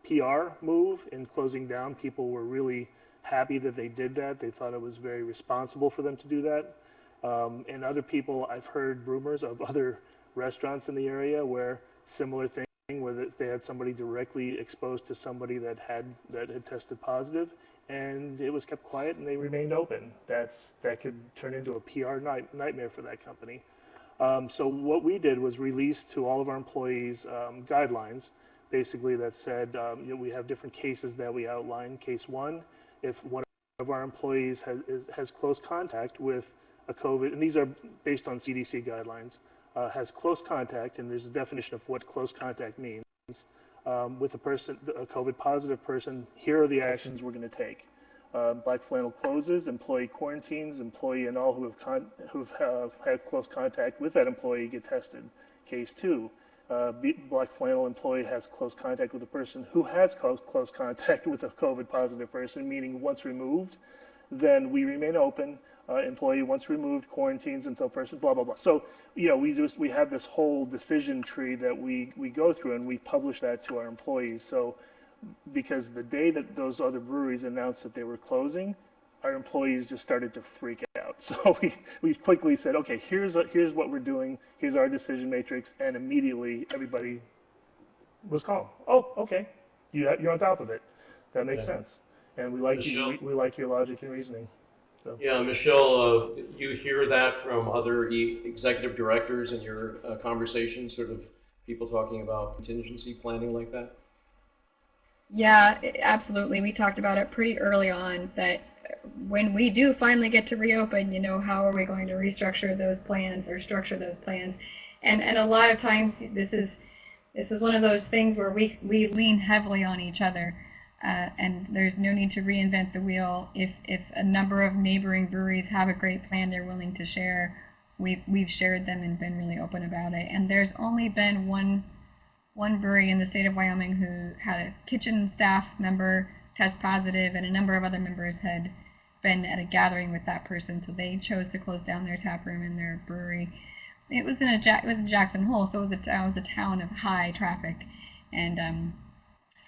PR move in closing down. People were really happy that they did that. They thought it was very responsible for them to do that. And other people, I've heard rumors of other restaurants in the area where similar thing, where they had somebody directly exposed to somebody that had tested positive, and it was kept quiet and they remained open. That could turn into a PR nightmare for that company. So what we did was release to all of our employees guidelines, basically that said, we have different cases that we outline. Case one, if one of our employees has close contact with a COVID, and these are based on CDC guidelines, has close contact, and there's a definition of what close contact means, with a COVID positive person, here are the actions we're going to take. Black Flannel closes, employee quarantines, employee and all who have had close contact with that employee get tested. Case two, Black Flannel employee has close contact with a person who has close contact with a COVID positive person, meaning once removed, then we remain open. Employee once removed quarantines until person, blah, blah, blah. So, we have this whole decision tree that we go through, and we publish that to our employees. So, because the day that those other breweries announced that they were closing, our employees just started to freak out. So we quickly said, okay, here's what we're doing, here's our decision matrix, and immediately everybody was calm. Oh, okay, you're on top of it. That makes sense. And we like your logic and reasoning. So. Yeah, Michelle, you hear that from other executive directors in your conversations, sort of people talking about contingency planning like that? Yeah, absolutely. We talked about it pretty early on that when we do finally get to reopen, how are we going to restructure those plans or structure those plans? And a lot of times this is one of those things where we lean heavily on each other. And there's no need to reinvent the wheel. If a number of neighboring breweries have a great plan they're willing to share, we've shared them and been really open about it. And there's only been one brewery in the state of Wyoming who had a kitchen staff member test positive, and a number of other members had been at a gathering with that person, so they chose to close down their tap room in their brewery. It was in Jackson Hole, so it was a town of high traffic, and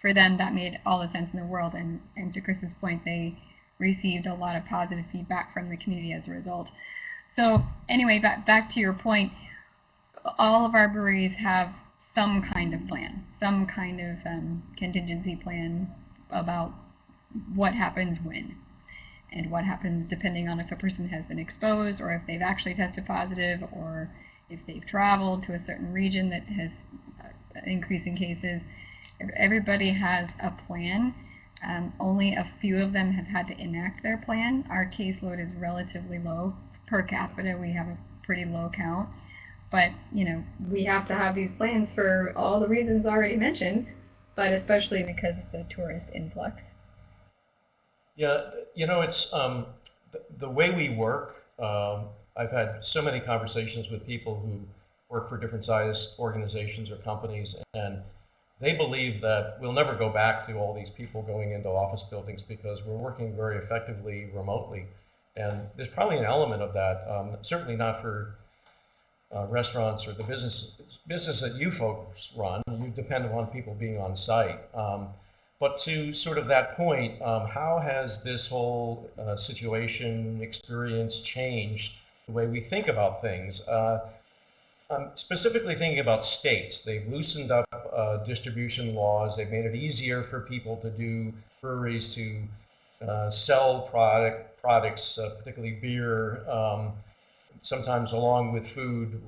for them, that made all the sense in the world, and to Chris's point, they received a lot of positive feedback from the community as a result. So anyway, back to your point, all of our breweries have some kind of plan, some kind of contingency plan about what happens when, and what happens depending on if a person has been exposed, or if they've actually tested positive, or if they've traveled to a certain region that has increasing cases. Everybody has a plan. Only a few of them have had to enact their plan. Our caseload is relatively low. Per capita, we have a pretty low count. But, we have to have these plans for all the reasons already mentioned, but especially because of the tourist influx. Yeah, it's the way we work. I've had so many conversations with people who work for different size organizations or companies, and they believe that we'll never go back to all these people going into office buildings because we're working very effectively remotely. And there's probably an element of that, certainly not for restaurants or the business that you folks run. You depend upon people being on site. But to sort of that point, how has this whole situation, experience changed the way we think about things? I'm specifically thinking about states. They've loosened up distribution laws. They've made it easier for people to do breweries to sell products, particularly beer, sometimes along with food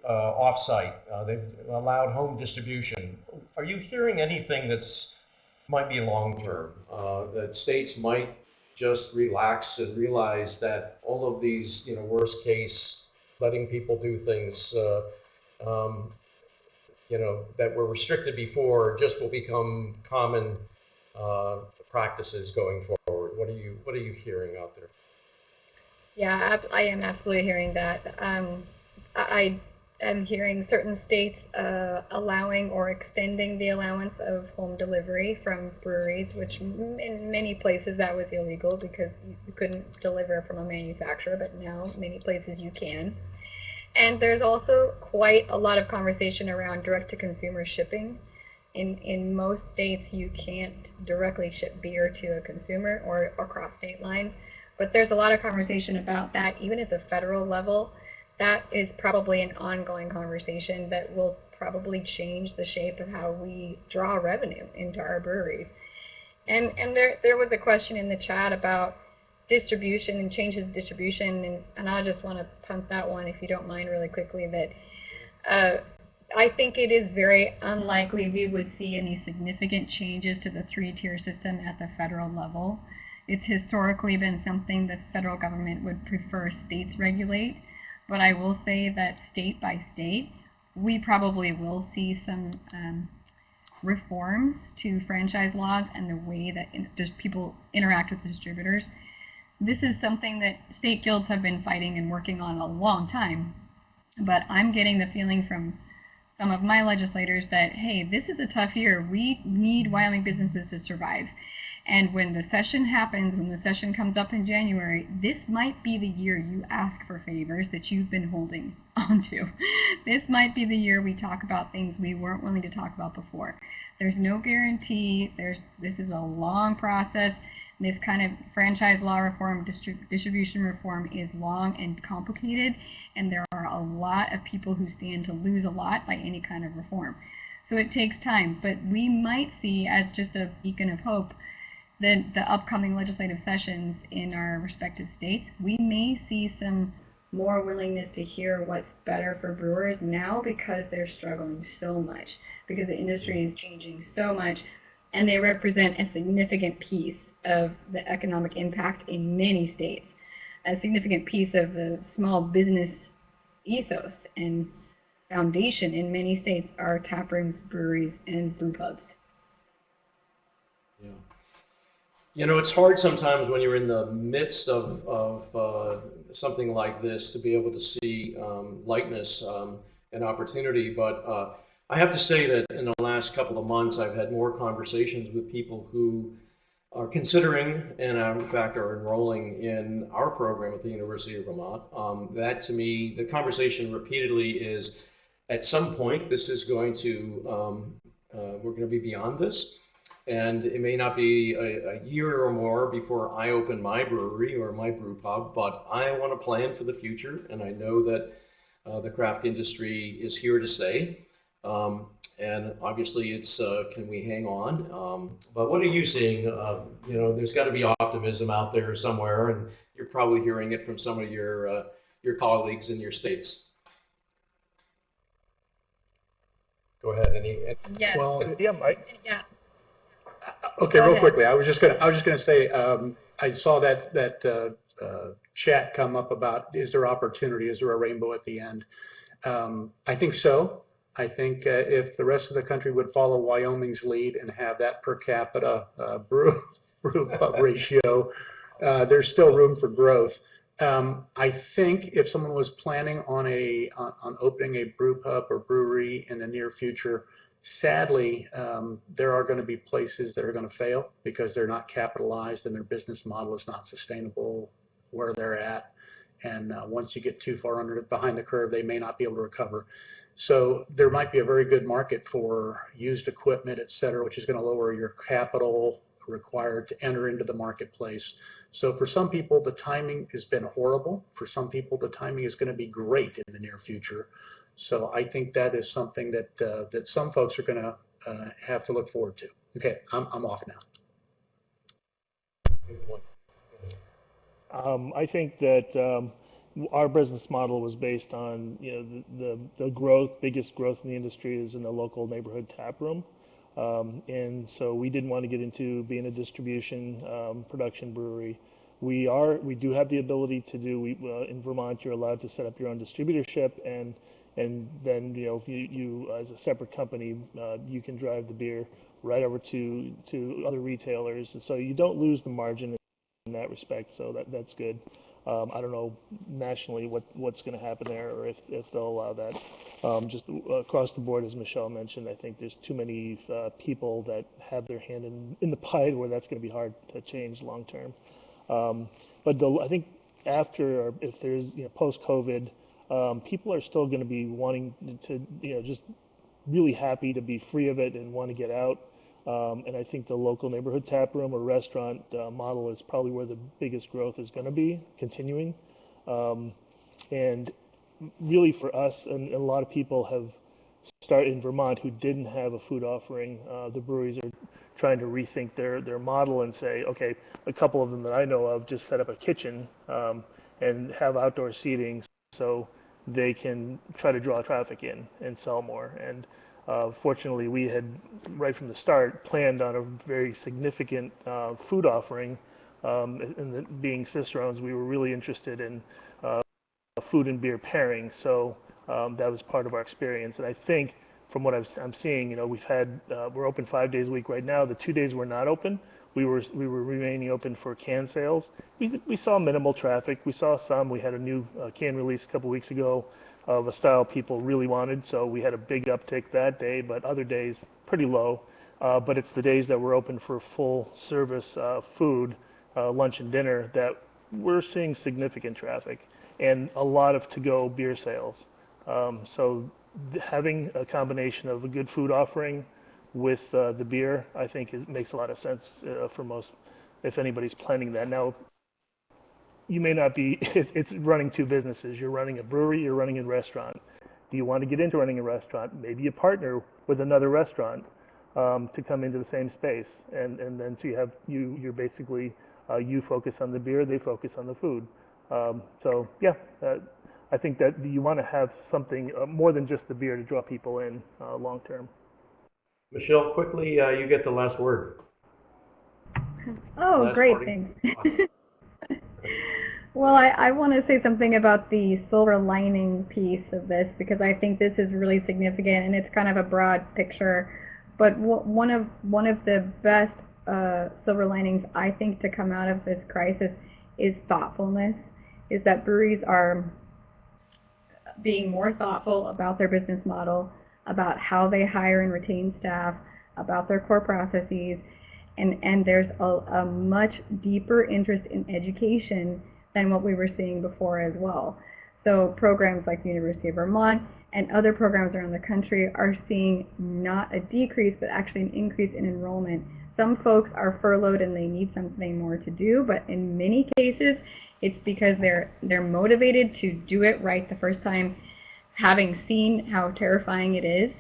off-site. They've allowed home distribution. Are you hearing anything that's might be long-term, that states might just relax and realize that all of these, worst case, letting people do things, that were restricted before just will become common practices going forward? What are you hearing out there? Yeah, I am absolutely hearing that. I am hearing certain states allowing or extending the allowance of home delivery from breweries, which in many places that was illegal because you couldn't deliver from a manufacturer, but now many places you can. And there's also quite a lot of conversation around direct-to-consumer shipping. In most states, you can't directly ship beer to a consumer or across state lines, but there's a lot of conversation about that, even at the federal level. That is probably an ongoing conversation that will probably change the shape of how we draw revenue into our breweries. And there was a question in the chat about distribution and changes in distribution, and I just want to punt that one, if you don't mind, really quickly, that I think it is very unlikely we would see any significant changes to the three-tier system at the federal level. It's historically been something the federal government would prefer states regulate, but I will say that state by state, we probably will see some reforms to franchise laws and the way that people interact with distributors. This is something that state guilds have been fighting and working on a long time, but I'm getting the feeling from some of my legislators that, hey, this is a tough year. We need Wyoming businesses to survive. And when the session happens, when the session comes up in January, this might be the year you ask for favors that you've been holding onto. This might be the year we talk about things we weren't willing to talk about before. There's no guarantee. This is a long process. This kind of franchise law reform, distribution reform is long and complicated, and there are a lot of people who stand to lose a lot by any kind of reform. So it takes time, but we might see, as just a beacon of hope, the upcoming legislative sessions in our respective states, we may see some more willingness to hear what's better for brewers now, because they're struggling so much, because the industry is changing so much, and they represent a significant piece of the economic impact in many states, a significant piece of the small business ethos and foundation in many states are taprooms, breweries, and brew pubs. Yeah. You know, it's hard sometimes when you're in the midst of something like this to be able to see lightness and opportunity. But I have to say that in the last couple of months, I've had more conversations with people who are considering and in fact are enrolling in our program at the University of Vermont. That to me, the conversation repeatedly is, at some point, this is going to, we're going to be beyond this. And it may not be a year or more before I open my brewery or my brew pub, but I want to plan for the future. And I know that the craft industry is here to stay. And obviously it's, can we hang on? But what are you seeing? You know, there's got to be optimism out there somewhere, and you're probably hearing it from some of your colleagues in your states. Go ahead. Yeah. Well, Yeah, Mike. Yeah. okay, Go real ahead. quickly, I was just gonna say, I saw that chat come up about, is there opportunity? Is there a rainbow at the end? I think so. I think if the rest of the country would follow Wyoming's lead and have that per capita brew pub ratio, there's still room for growth. I think if someone was planning on opening a brew pub or brewery in the near future, sadly, there are going to be places that are going to fail because they're not capitalized and their business model is not sustainable where they're at. And once you get too far behind the curve, they may not be able to recover. So there might be a very good market for used equipment, et cetera, which is going to lower your capital required to enter into the marketplace. So for some people, the timing has been horrible. For some people, the timing is going to be great in the near future. So I think that is something that that some folks are going to have to look forward to. Okay, I'm off now. Good point. I think that our business model was based on, you know, the growth, biggest growth in the industry is in the local neighborhood tap room. And so we didn't want to get into being a distribution production brewery. We do have the ability to do, in Vermont, you're allowed to set up your own distributorship, and then, you know, you as a separate company, you can drive the beer right over to other retailers. And so you don't lose the margin in that respect, so that's good. I don't know nationally what's going to happen there, or if they'll allow that. Just across the board, as Michelle mentioned, I think there's too many people that have their hand in the pie where that's going to be hard to change long term. But I think after, if there's, you know, post-COVID, people are still going to be wanting to, just really happy to be free of it and want to get out. And I think the local neighborhood tap room or restaurant model is probably where the biggest growth is going to be continuing. And really for us, and a lot of people have started in Vermont who didn't have a food offering, the breweries are trying to rethink their model and say, okay, a couple of them that I know of just set up a kitchen and have outdoor seating so they can try to draw traffic in and sell more. And fortunately, we had, right from the start, planned on a very significant food offering. And being Cicerones, we were really interested in food and beer pairing, so that was part of our experience. And I think from what I'm seeing, we're open 5 days a week right now. The 2 days we're not open, we were remaining open for can sales. We saw minimal traffic. We saw some. We had a new can release a couple weeks ago of a style people really wanted, so we had a big uptick that day, but other days pretty low. But it's the days that we're open for full service food, lunch and dinner, that we're seeing significant traffic and a lot of to-go beer sales. So having a combination of a good food offering with the beer, I think makes a lot of sense for most, if anybody's planning that. Now, you may not be, it's running two businesses. You're running a brewery, you're running a restaurant. Do you want to get into running a restaurant? Maybe you partner with another restaurant to come into the same space. And then so you're basically, you focus on the beer, they focus on the food. So yeah, I think that you want to have something more than just the beer to draw people in long term. Michelle, quickly, you get the last word. Oh, Last great, parting thanks. Well, I want to say something about the silver lining piece of this, because I think this is really significant, and it's kind of a broad picture. But one of the best silver linings, I think, to come out of this crisis is thoughtfulness, is that breweries are being more thoughtful about their business model, about how they hire and retain staff, about their core processes, and there's a much deeper interest in education than what we were seeing before as well. So programs like the University of Vermont and other programs around the country are seeing not a decrease, but actually an increase in enrollment. Some folks are furloughed and they need something more to do, but in many cases, it's because they're motivated to do it right the first time, having seen how terrifying it is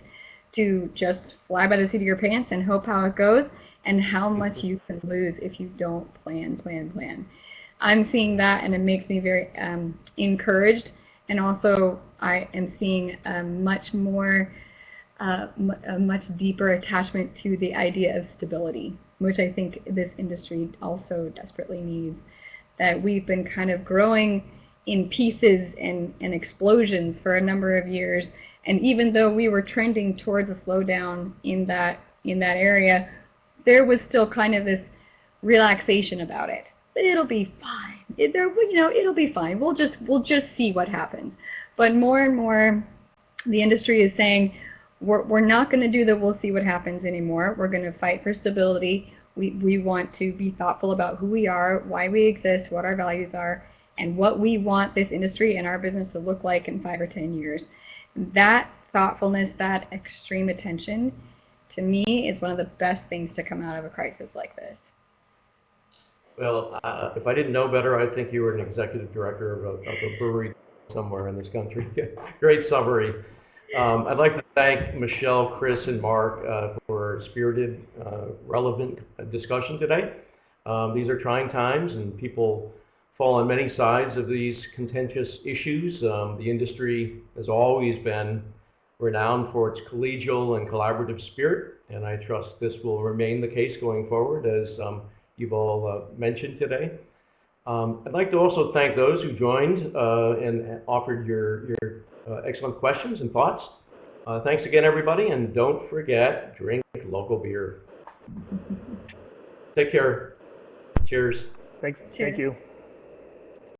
to just fly by the seat of your pants and hope how it goes, and how much you can lose if you don't plan. I'm seeing that, and it makes me very encouraged, and also I am seeing a much deeper attachment to the idea of stability, which I think this industry also desperately needs. That we've been kind of growing in pieces and explosions for a number of years, and even though we were trending towards a slowdown in that area, there was still kind of this relaxation about it. It'll be fine. It'll be fine. We'll just see what happens. But more and more, the industry is saying we're not going to do the we'll see what happens anymore. We're going to fight for stability. We want to be thoughtful about who we are, why we exist, what our values are, and what we want this industry and our business to look like in 5 or 10 years. That thoughtfulness, that extreme attention, to me, is one of the best things to come out of a crisis like this. Well, if I didn't know better, I'd think you were an executive director of a brewery somewhere in this country. Great summary. I'd like to thank Michelle, Chris, and Mark for spirited, relevant discussion today. These are trying times, and people fall on many sides of these contentious issues. The industry has always been renowned for its collegial and collaborative spirit, and I trust this will remain the case going forward, as you've all mentioned today. I'd like to also thank those who joined and offered your excellent questions and thoughts. Thanks again, everybody, and don't forget, drink local beer. Take care. Cheers. Thank you.